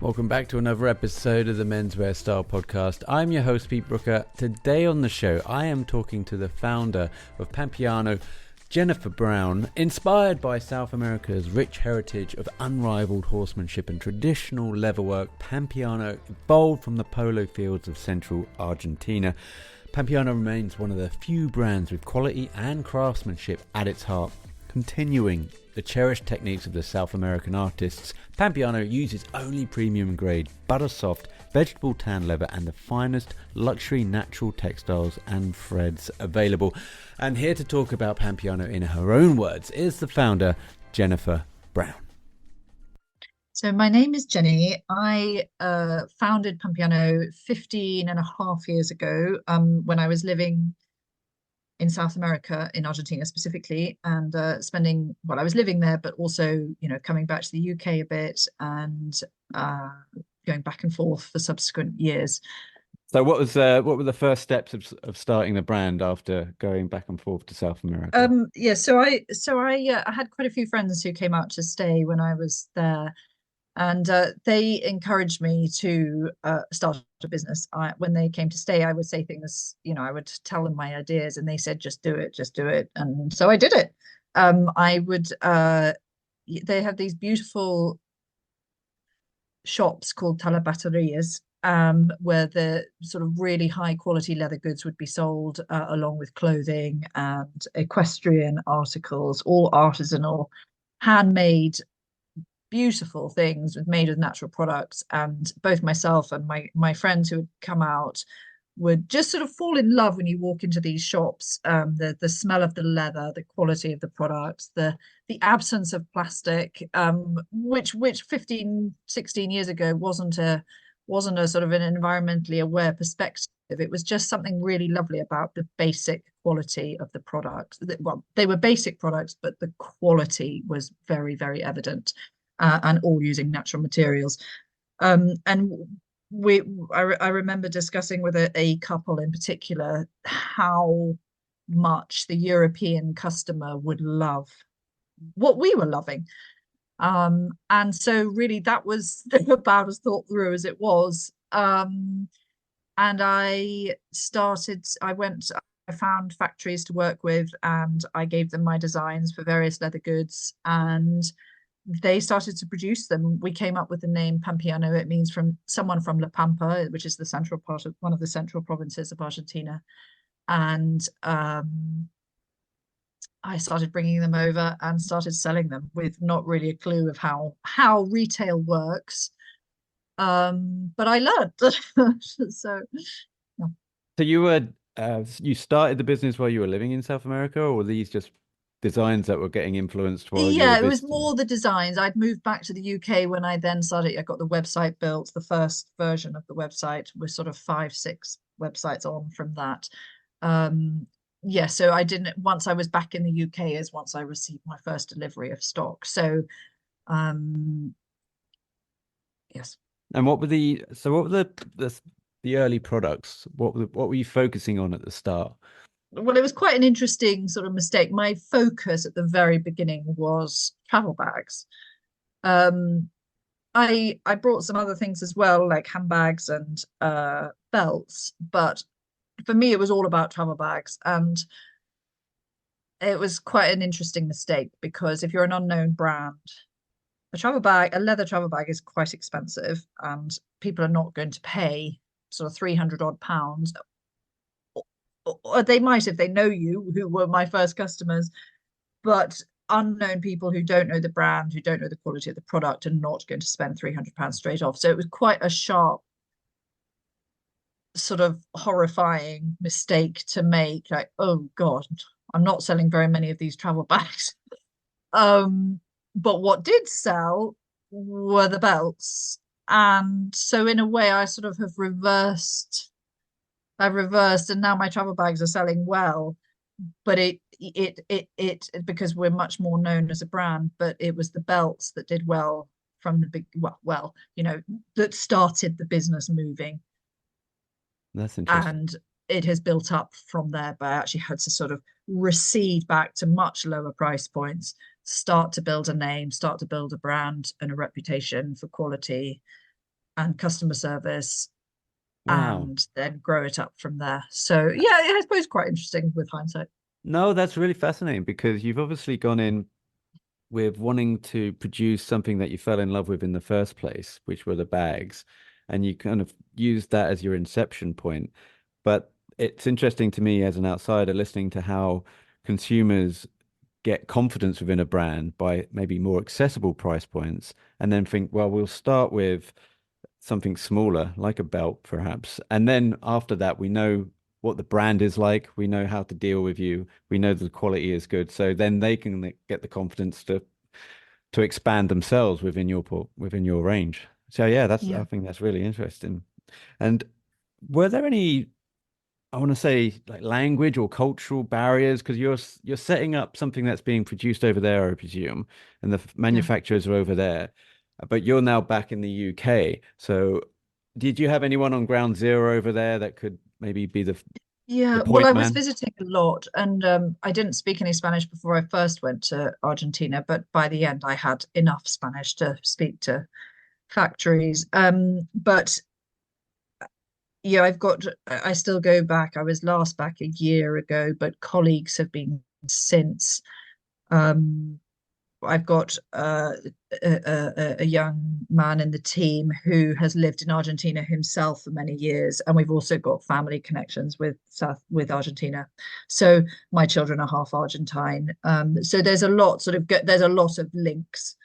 Welcome back to another episode of the Menswear Style Podcast. I'm your host, Peter Brooker. Today on the show, I am talking to the founder of Pampeano, Jennifer Brown. Inspired by South America's rich heritage of unrivaled horsemanship and traditional leatherwork, Pampeano evolved from the polo fields of central Argentina. Pampeano remains one of the few brands with quality and craftsmanship at its heart. Continuing the cherished techniques of the South American artists, Pampeano uses only premium grade, butter soft, vegetable tan leather and the finest luxury natural textiles and threads available. And here to talk about Pampeano in her own words is the founder, Jennifer Brown. So my name is Jenny. I founded Pampeano 15 and a half years ago when I was living in South America, in Argentina specifically, and I was living there, but also, coming back to the UK a bit and going back and forth for subsequent years. So what were the first steps of starting the brand after going back and forth to South America? So I had quite a few friends who came out to stay when I was there. And they encouraged me to start a business. When they came to stay, I would say things, I would tell them my ideas and they said, just do it. And so I did it. They have these beautiful shops called talabarterías, where the sort of really high quality leather goods would be sold along with clothing and equestrian articles, all artisanal, handmade, beautiful things made with natural products. And both myself and my friends who had come out would just sort of fall in love when you walk into these shops. The smell of the leather, the quality of the products, the absence of plastic, which 15, 16 years ago wasn't a sort of an environmentally aware perspective. It was just something really lovely about the basic quality of the products. Well, they were basic products, but the quality was very, very evident. And all using natural materials. And I remember discussing with a couple in particular how much the European customer would love what we were loving. And so really that was about as thought through as it was. And I found factories to work with and I gave them my designs for various leather goods and they started to produce them. We came up with the name Pampeano. It means from someone from La Pampa, which is the central part of one of the central provinces of Argentina. And I started bringing them over and started selling them with not really a clue of how retail works. But I learned. So you started the business while you were living in South America, or were these just designs that were getting influenced while it was more the designs. I'd moved back to the UK when I then started. I got the website built. The first version of the website was sort of 5-6 websites on from that. So I didn't, once I was back in the UK is once I received my first delivery of stock. So yes. And what were the early products? What were you focusing on at the start? Well, it was quite an interesting sort of mistake. My focus at the very beginning was travel bags. I brought some other things as well, like handbags and belts, but for me, it was all about travel bags. And it was quite an interesting mistake because if you're an unknown brand, a leather travel bag is quite expensive and people are not going to pay sort of 300 odd pounds. Or they might if they know you, who were my first customers, but unknown people who don't know the brand, who don't know the quality of the product, are not going to spend £300 straight off. So it was quite a sharp, sort of horrifying mistake to make. Like, oh God, I'm not selling very many of these travel bags. But what did sell were the belts. And so in a way, I sort of have reversed, and now my travel bags are selling well, but it because we're much more known as a brand, but it was the belts that did well from the big, that started the business moving. That's interesting. And it has built up from there, but I actually had to sort of recede back to much lower price points, start to build a name, start to build a brand and a reputation for quality. and customer service, Wow. and then grow it up from there. So yeah, I suppose quite interesting with hindsight. No, that's really fascinating because you've obviously gone in with wanting to produce something that you fell in love with in the first place, which were the bags, and you kind of used that as your inception point. But it's interesting to me as an outsider listening to how consumers get confidence within a brand by maybe more accessible price points and then think, well, we'll start with something smaller, like a belt, perhaps. And then after that, we know what the brand is like. We know how to deal with you. We know the quality is good. So then they can get the confidence to expand themselves within your range. So yeah, that's Yeah. I think that's really interesting. And were there any, I want to say, like language or cultural barriers? Because you're setting up something that's being produced over there, I presume, and the Yeah. manufacturers are over there, but you're now back in the UK. So, did you have anyone on ground zero over there that could maybe be the Yeah, well, point I was man? visiting a lot, and I didn't speak any Spanish before I first went to Argentina, but by the end, I had enough Spanish to speak to factories. But yeah, I still go back. I was last back a year ago, but colleagues have been since. Um, I've got a young man in the team who has lived in Argentina himself for many years, and we've also got family connections with Argentina. So my children are half Argentine. So there's a lot of links.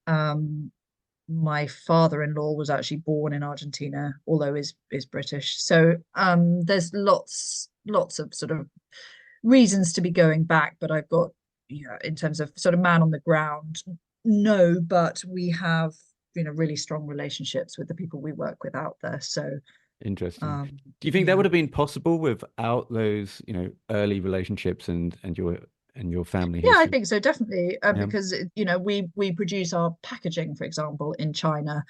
Um, my father-in-law was actually born in Argentina, although is British. So there's lots of sort of reasons to be going back, but I've got, in terms of sort of man on the ground, no, but we have, really strong relationships with the people we work with out there. So, Interesting. um, Do you think that yeah. would have been possible without those, early relationships and your family Yeah, I history? think so, definitely, Yeah. because we produce our packaging, for example, in China.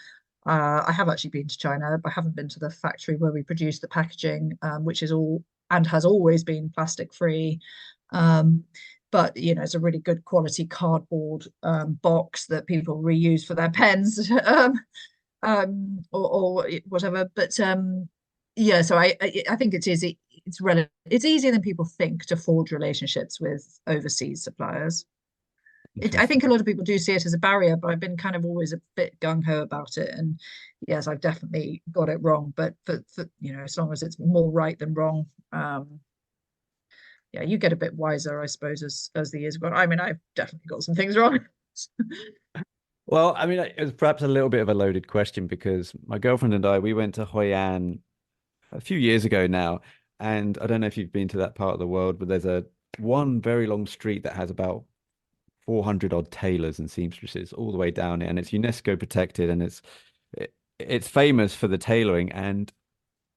I have actually been to China, but I haven't been to the factory where we produce the packaging, which is all and has always been plastic free. Um, but it's a really good quality cardboard box that people reuse for their pens, or whatever. But yeah, so I think it's easier than people think to forge relationships with overseas suppliers. I think a Interesting. lot of people do see it as a barrier, but I've been kind of always a bit gung ho about it. And yes, I've definitely got it wrong. But for as long as it's more right than wrong, yeah, you get a bit wiser, I suppose, as the years go on. I mean, I've definitely got some things wrong. Well, I mean, it was perhaps a little bit of a loaded question because my girlfriend and I, we went to Hoi An a few years ago now. And I don't know if you've been to that part of the world, but there's a one very long street that has about 400 odd tailors and seamstresses all the way down it. And it's UNESCO protected and it's famous for the tailoring. And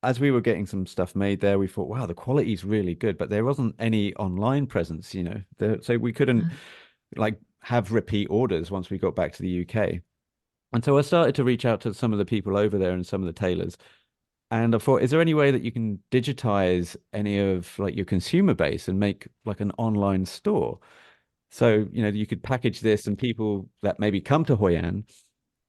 as we were getting some stuff made there, we thought, wow, the quality's really good, but there wasn't any online presence, so we couldn't like have repeat orders once we got back to the UK. And so I started to reach out to some of the people over there and some of the tailors. And I thought, is there any way that you can digitize any of like your consumer base and make like an online store? So, you could package this and people that maybe come to Hoi An,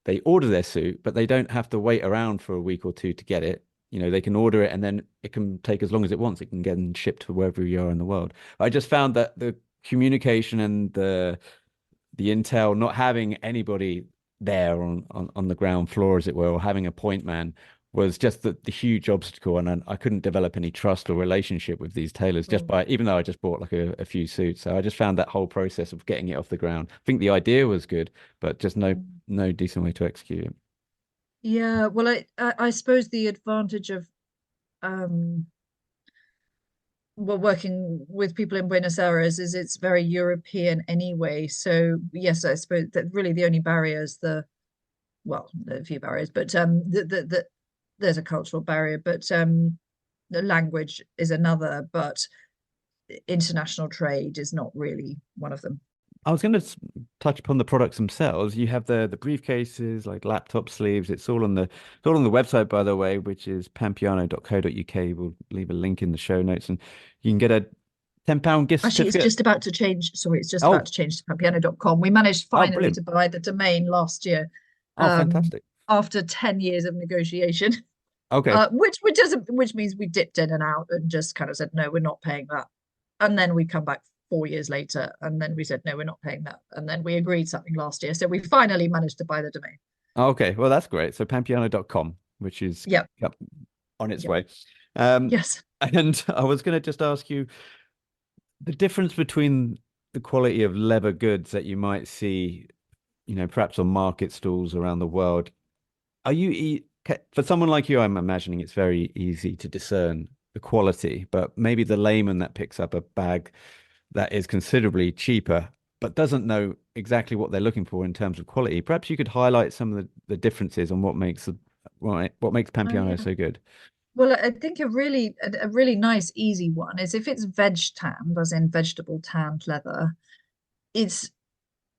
they order their suit, but they don't have to wait around for a week or two to get it. They can order it and then it can take as long as it wants. It can get shipped to wherever you are in the world. I just found that the communication and the intel, not having anybody there on the ground floor, as it were, or having a point man was just the huge obstacle. And I couldn't develop any trust or relationship with these tailors just Sure. by, even though I just bought like a few suits. So I just found that whole process of getting it off the ground. I think the idea was good, but just no decent way to execute it. Yeah, well, I suppose the advantage of um working with people in Buenos Aires is it's very European anyway. So yes, I suppose that really the only barrier is there are a few barriers, but there's a cultural barrier, but the language is another, but international trade is not really one of them. I was going to touch upon the products themselves. You have the briefcases, like laptop sleeves. It's all on the website, by the way, which is pampeano.co.uk. We'll leave a link in the show notes, and you can get a £10 gift Actually, it's certificate. just about to change. Sorry, it's just about Oh, to change to pampeano.com. We managed oh, finally brilliant! to buy the domain last year. Oh, Um, fantastic! after 10 years of negotiation. Okay. Which means we dipped in and out and just kind of said, no, we're not paying that. And then we come back 4 years later, and then we said, no, we're not paying that. And then we agreed something last year. So we finally managed to buy the domain. Okay. Well, that's great. So pampeano.com, which is Yep. yep, on its Yep. way. Um, Yes. and I was going to just ask you the difference between the quality of leather goods that you might see, perhaps on market stalls around the world. Are you for someone like you, I'm imagining it's very easy to discern the quality, but maybe the layman that picks up a bag that is considerably cheaper but doesn't know exactly what they're looking for in terms of quality. Perhaps you could highlight some of the differences on what makes Oh, Pampiano yeah. so good. Well, I think a really nice, easy one is if it's veg tanned, as in vegetable tanned leather, it's,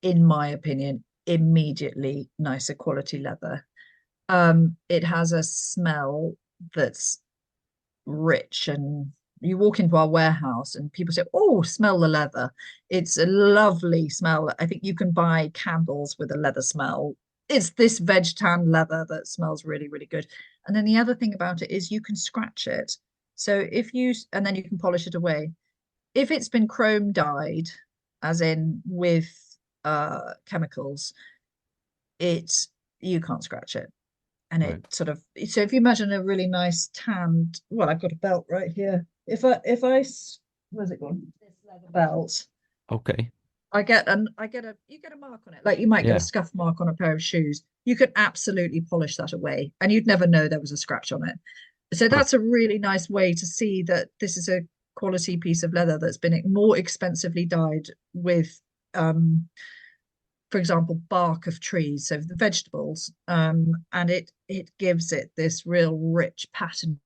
in my opinion, immediately nicer quality leather. It has a smell that's rich, and you walk into our warehouse and people say, oh, smell the leather. It's a lovely smell. I think you can buy candles with a leather smell. It's this veg tan leather that smells really, really good. And then the other thing about it is you can scratch it. So and then you can polish it away. If it's been chrome dyed, as in with chemicals, it you can't scratch it. And it Right. sort of, so if you imagine a really nice tanned, well, I've got a belt right here. If I where's it gone, this leather belt, Okay. you get a mark on it, like you might get a Yeah. scuff mark on a pair of shoes. You could absolutely polish that away and you'd never know there was a scratch on it. So Huh. that's a really nice way to see that this is a quality piece of leather that's been more expensively dyed with for example, bark of trees, so the vegetables, and it gives it this real rich pattern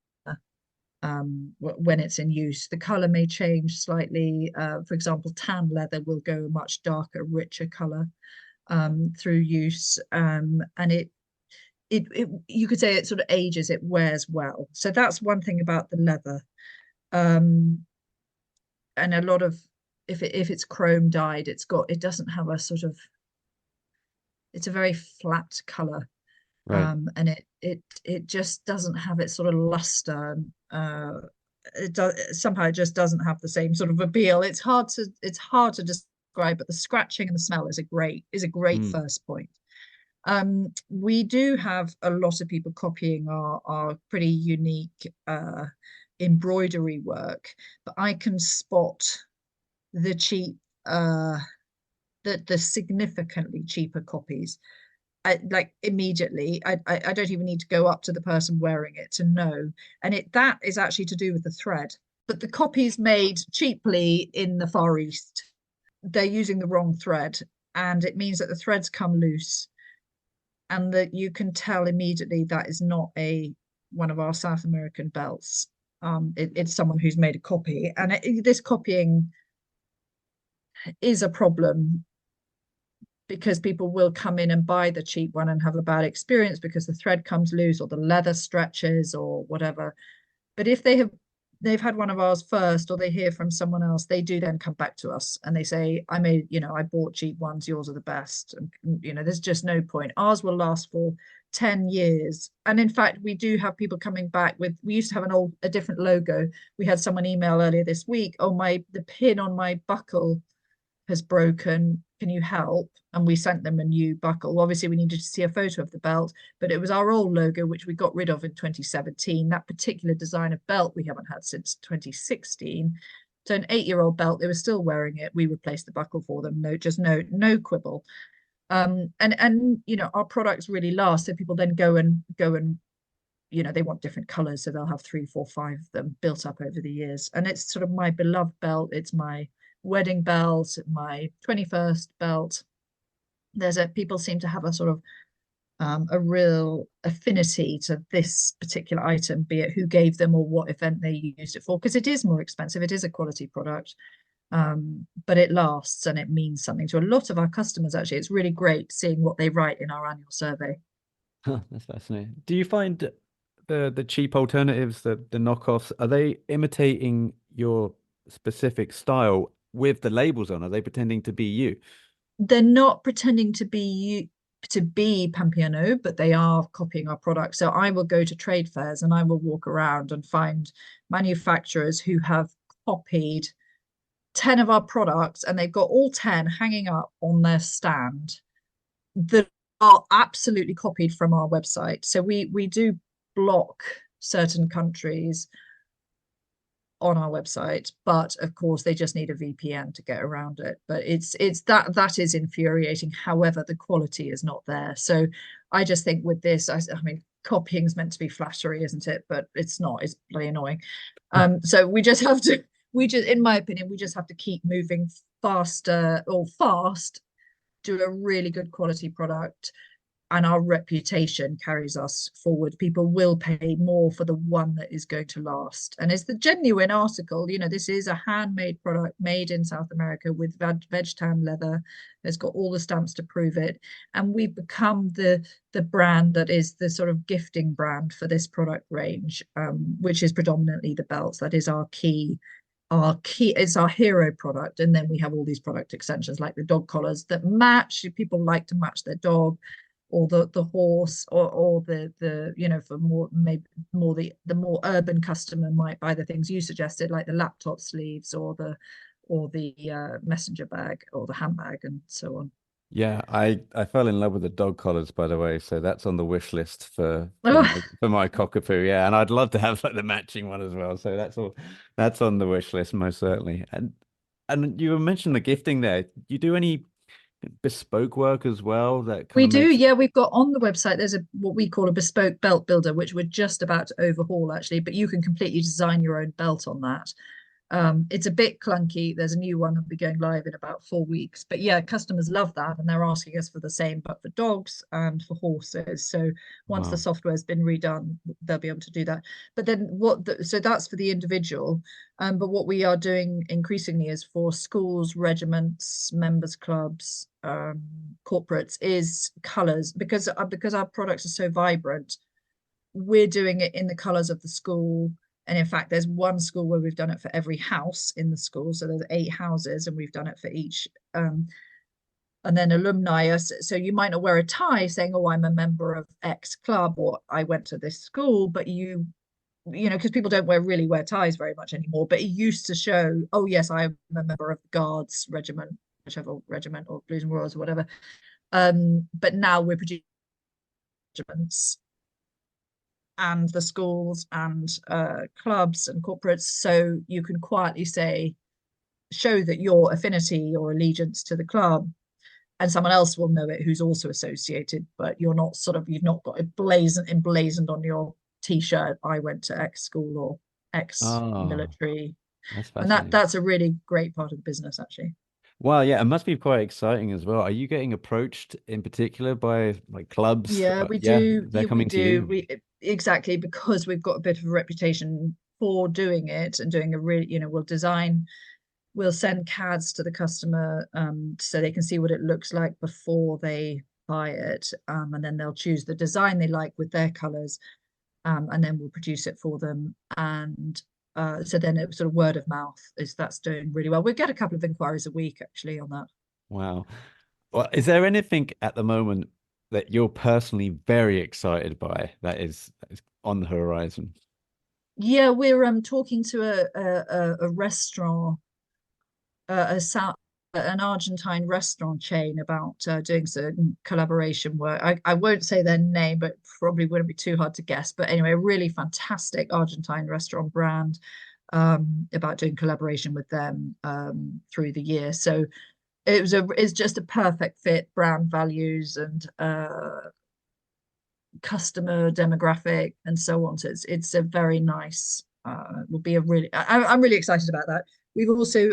when it's in use. The color may change slightly. For example, tan leather will go a much darker, richer color through use, and it you could say it sort of ages, it wears well. So that's one thing about the leather, um, and a lot of if it's chrome dyed, it doesn't have a sort of, it's a very flat color, Right. and it just doesn't have its sort of luster. It does somehow, it just doesn't have the same sort of appeal. It's hard to describe, but the scratching and the smell is a great Mm. first point. We do have a lot of people copying our pretty unique embroidery work, but I can spot the cheap the significantly cheaper copies. Like immediately, I don't even need to go up to the person wearing it to know. And that is actually to do with the thread. But the copies made cheaply in the Far East, they're using the wrong thread, and it means that the threads come loose, and that you can tell immediately that is not a one of our South American belts. It's someone who's made a copy, and this copying is a problem because people will come in and buy the cheap one and have a bad experience because the thread comes loose or the leather stretches or whatever. But if they've had one of ours first, or they hear from someone else, they do then come back to us and they say, I bought cheap ones, yours are the best. And there's just no point. Ours will last for 10 years. And in fact, we do have people coming back we used to have a different logo. We had someone email earlier this week, oh, the pin on my buckle has broken, can you help? And we sent them a new buckle. Obviously we needed to see a photo of the belt, but it was our old logo, which we got rid of in 2017. That particular design of belt we haven't had since 2016. So an 8-year-old belt, they were still wearing it. We replaced the buckle for them. No quibble. And our products really last. So people then go and they want different colors, so they'll have 3, 4, 5 of them built up over the years. And it's sort of my beloved belt. It's my wedding belt, my 21st belt. People seem to have a sort of a real affinity to this particular item, be it who gave them or what event they used it for, because it is more expensive. It is a quality product, but it lasts and it means something to a lot of our customers. Actually, it's really great seeing what they write in our annual survey. Huh, that's fascinating. Do you find the cheap alternatives, the knockoffs, are they imitating your specific style with the labels on? Are they pretending to be you? They're not pretending to be you. to be pampeano, but they are copying our product. So I will go to trade fairs and I will walk around and find manufacturers who have copied 10 of our products, and they've got all 10 hanging up on their stand that are absolutely copied from our website. So we do block certain countries on our website, but of course they just need a VPN to get around it. But it's that is infuriating. However, the quality is not there. So I just think with this, I mean, copying is meant to be flattery, isn't it? But it's not. It's bloody annoying. So we just have to, in my opinion, we just have to keep moving faster or fast, do a really good quality product, and our reputation carries us forward. People will pay more for the one that is going to last. And it's the genuine article. You know, this is a handmade product made in South America with veg tan leather. It's got all the stamps to prove it. And we've become the brand that is the sort of gifting brand for this product range, which is predominantly the belts. That is our key, it's our hero product. And then we have all these product extensions like the dog collars that match. People like to match their dog or the horse, or the you know, for more, maybe more the more urban customer might buy the things you suggested, like the laptop sleeves or the messenger bag or the handbag and so on. Yeah, I fell in love with the dog collars, by the way, so that's on the wish list Oh, for my cockapoo. Yeah, and I'd love to have like the matching one as well. So that's on the wish list most certainly. And you mentioned the gifting there. You do any bespoke work as well that kind we of do, makes. yeah. We've got on the website, there's a what we call a bespoke belt builder, which we're just about to overhaul actually, but you can completely design your own belt on that. It's a bit clunky. There's a new one that'll be going live in about 4 weeks. But yeah, customers love that, and they're asking us for the same, but for dogs and for horses. So once the Wow. software's been redone, they'll be able to do that. But then so that's for the individual. But what we are doing increasingly is for schools, regiments, members clubs, corporates, is colours, because our products are so vibrant. We're doing it in the colours of the school. And in fact, there's one school where we've done it for every house in the school. So there's 8 houses, and we've done it for each. And then alumni are, so you might not wear a tie saying, oh, I'm a member of X club, or I went to this school, but you know, because people don't really wear ties very much anymore. But it used to show, oh yes, I'm a member of the Guards regiment, whichever regiment, or Blues and Royals or whatever. But now we're producing regiments and the schools and clubs and corporates, so you can quietly show that your affinity or allegiance to the club, and someone else will know it who's also associated, but you've not got it emblazoned on your t-shirt, I went to X school or X Oh, military. that's And that fascinating. that's a really great part of the business actually. Well, yeah, it must be quite exciting as well. Are you getting approached in particular by like clubs? Yeah, we Yeah, do. they're Yeah, we coming to do. you. We exactly, because we've got a bit of a reputation for doing it and doing a really, you know, we'll send CADs to the customer, so they can see what it looks like before they buy it, and then they'll choose the design they like with their colors, and then we'll produce it for them. And so then it sort of word of mouth is that's doing really well. We get a couple of inquiries a week actually on that. Wow. Well, is there anything at the moment that you're personally very excited by that is on the horizon? Yeah, we're talking to a restaurant, a South an Argentine restaurant chain about doing some collaboration work. I won't say their name, but probably wouldn't be too hard to guess. But anyway, a really fantastic Argentine restaurant brand, about doing collaboration with them through the year. So it's just a perfect fit, brand values and customer demographic and so on. So it's a very nice, will be a really, I'm really excited about that. We've also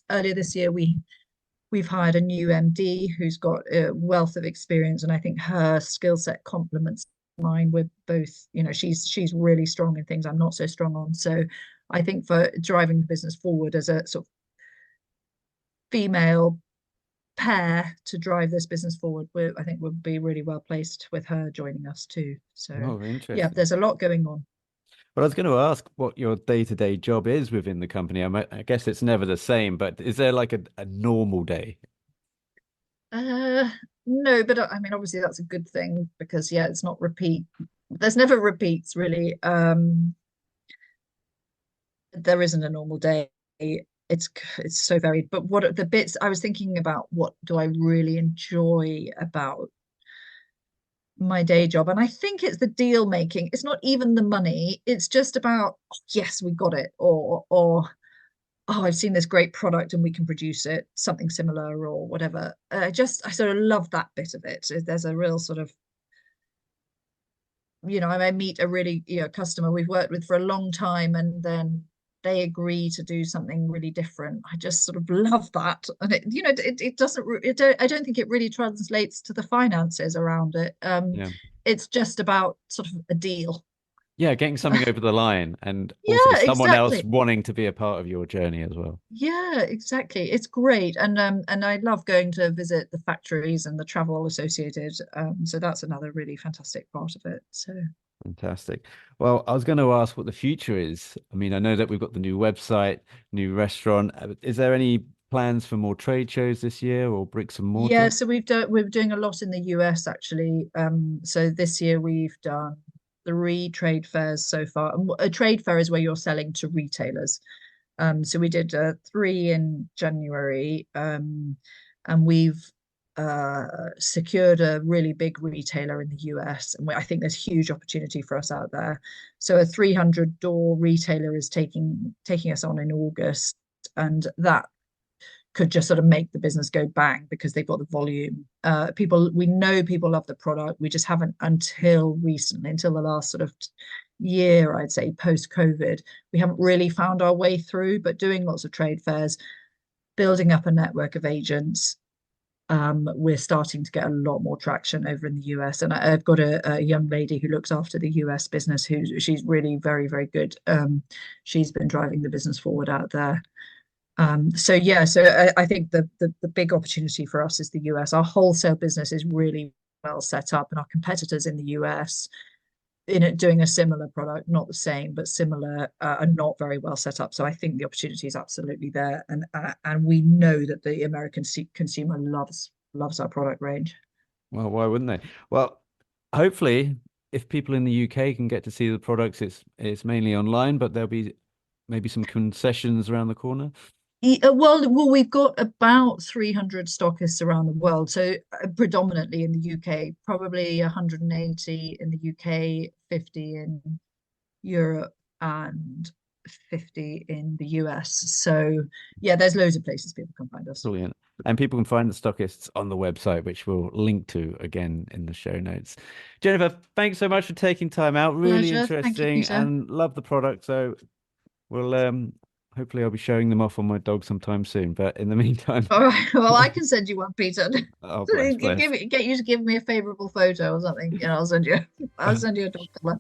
earlier this year we've hired a new MD who's got a wealth of experience, and I think her skill set complements mine. We're both, you know, she's really strong in things I'm not so strong on. So I think for driving the business forward as a sort of female pair to drive this business forward, I think we'll be really well placed with her joining us too. So Oh, yeah, interesting. there's a lot going on. Well, I was going to ask what your day-to-day job is within the company. I guess it's never the same, but is there like a normal day? Uh, No, but I mean, obviously that's a good thing because yeah, it's not repeat. There's never repeats really. There isn't a normal day. It's so varied. But what are the bits I was thinking about, what do I really enjoy about my day job? And I think it's the deal making. It's not even the money. It's just about, oh, yes, we got it, or oh, I've seen this great product and we can produce it, something similar or whatever. I sort of love that bit of it. There's a real sort of, I meet a really, customer we've worked with for a long time, and then they agree to do something really different. I just sort of love that. And it doesn't, I don't think it really translates to the finances around it. Yeah. It's just about sort of a deal. Yeah, getting something over the line and also Yeah, someone else exactly. wanting to be a part of your journey as well. Yeah, exactly. It's great. And I love going to visit the factories and the travel associated. So that's another really fantastic part of it. So Fantastic. Well, I was going to ask what the future is. I mean, I know that we've got the new website, new restaurant. Is there any plans for more trade shows this year or bricks and yeah, mortar? so we're doing a lot in the US actually. So this year we've done three trade fairs so far. And a trade fair is where you're selling to retailers. So we did three in January, and we've secured a really big retailer in the US, and I think there's huge opportunity for us out there. So a 300 door retailer is taking us on in August, and that could just sort of make the business go bang because they've got the volume. We know people love the product. We just haven't until recently, until the last sort of year, I'd say post COVID, we haven't really found our way through, but doing lots of trade fairs, building up a network of agents. We're starting to get a lot more traction over in the US, and I've got a young lady who looks after the US business, she's really very, very good. She's been driving the business forward out there. So yeah, I think the big opportunity for us is the US. Our wholesale business is really well set up, and our competitors in the US in it doing a similar product, not the same, but similar, are not very well set up. So I think the opportunity is absolutely there, and we know that the American consumer loves our product range. Well, why wouldn't they? Well, hopefully, if people in the UK can get to see the products, it's mainly online, but there'll be maybe some concessions around the corner. Well, we've got about 300 stockists around the world, so predominantly in the UK, probably 180 in the UK, 50 in Europe, and 50 in the US. So yeah, there's loads of places people can find us. Brilliant. And people can find the stockists on the website, which we'll link to again in the show notes. Jennifer, thanks so much for taking time out. Really Pleasure. Thank you, interesting Peter. and love the product. So we'll hopefully I'll be showing them off on my dog sometime soon. But in the meantime, All right. Well, I can send you one, Peter. oh bless, bless. Get you to give me a favorable photo or something. I'll send you a dog color.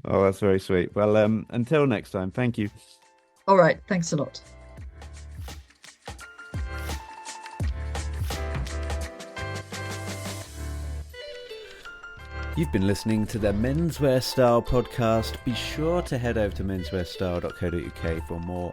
Oh, that's very sweet. Well, until next time, thank you. All right. Thanks a lot. You've been listening to the Menswear Style Podcast. Be sure to head over to menswearstyle.co.uk for more